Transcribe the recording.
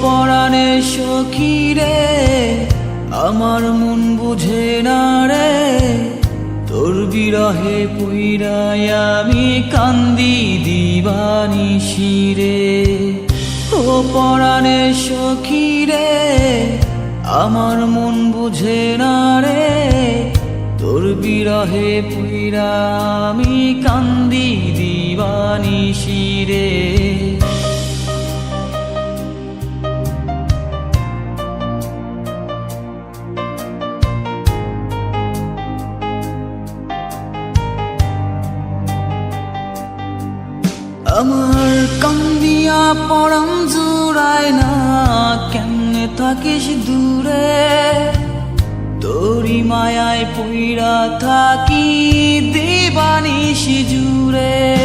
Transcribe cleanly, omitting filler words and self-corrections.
পরাণের সখী রে আমার মন বুঝে না রে, তোর বিরহে পুইরাই আমি কান্দি দিবানিশি রে। ও পরাণের সখী রে আমার মন বুঝে না রে, তোর বিরহে পুইরা আমি কান্দি দিবানিশি রে। আমার কান্দিয়া পরাণ জুড়ায় না, কেমনে থাকিস দূরে, তোরি মায়ায় পইরা থাকি দিবানিশি জুড়ে।